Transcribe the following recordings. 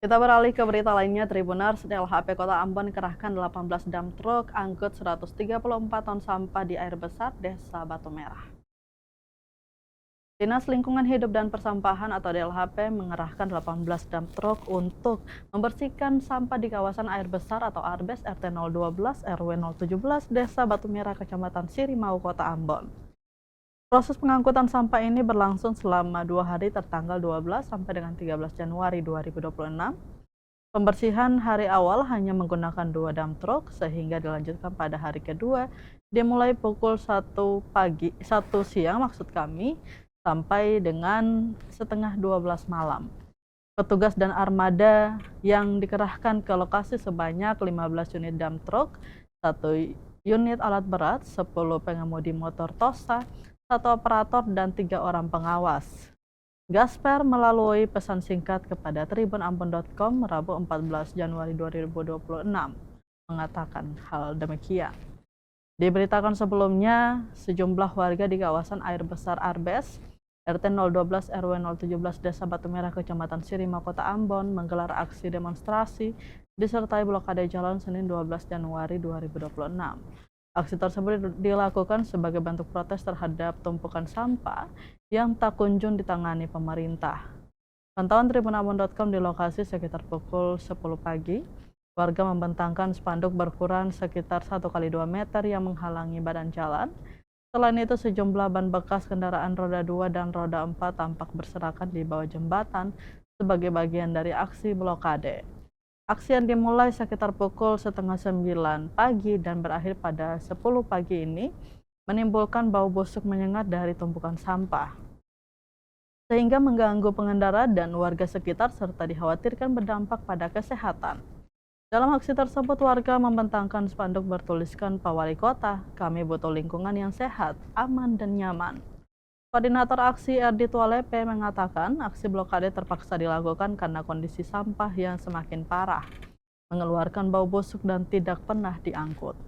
Kita beralih ke berita lainnya, Tribuners. DLHP Kota Ambon kerahkan 18 dump truk angkut 134 ton sampah di air besar Desa Batu Merah. Dinas Lingkungan Hidup dan Persampahan atau DLHP mengerahkan 18 dump truk untuk membersihkan sampah di kawasan air besar atau ARBES RT 012 RW 017 Desa Batu Merah, Kecamatan Sirimau, Kota Ambon. Proses pengangkutan sampah ini berlangsung selama 2 hari tertanggal 12 sampai dengan 13 Januari 2026. Pembersihan hari awal hanya menggunakan 2 dump truck sehingga dilanjutkan pada hari kedua dimulai pukul 1 siang sampai dengan setengah 12 malam. Petugas dan armada yang dikerahkan ke lokasi sebanyak 15 unit dump truck, 1 unit alat berat, 10 pengemudi motor Tosa, 1 operator dan 3 orang pengawas. Gasper melalui pesan singkat kepada tribunambon.com Rabu 14 Januari 2026 mengatakan hal demikian. Diberitakan sebelumnya, sejumlah warga di kawasan air besar ARBES RT 012 RW 017 Desa Batu Merah, Kecamatan Sirimau, Kota Ambon menggelar aksi demonstrasi disertai blokade jalan Senin 12 Januari 2026. Aksi tersebut dilakukan sebagai bentuk protes terhadap tumpukan sampah yang tak kunjung ditangani pemerintah. Pantauan tribunambon.com di lokasi sekitar pukul 10 pagi, warga membentangkan spanduk berukuran sekitar 1x2 meter yang menghalangi badan jalan. Selain itu, sejumlah ban bekas kendaraan roda 2 dan roda 4 tampak berserakan di bawah jembatan sebagai bagian dari aksi blokade. Aksi yang dimulai sekitar pukul setengah 9 pagi dan berakhir pada 10 pagi ini menimbulkan bau busuk menyengat dari tumpukan sampah, sehingga mengganggu pengendara dan warga sekitar serta dikhawatirkan berdampak pada kesehatan. Dalam aksi tersebut, warga membentangkan spanduk bertuliskan Pak Wali Kota, kami butuh lingkungan yang sehat, aman, dan nyaman. Koordinator aksi Erdi Tualepe mengatakan aksi blokade terpaksa dilakukan karena kondisi sampah yang semakin parah, mengeluarkan bau busuk dan tidak pernah diangkut.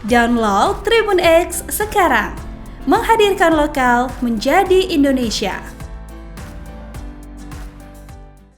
Download Tribun X sekarang, menghadirkan lokal menjadi Indonesia.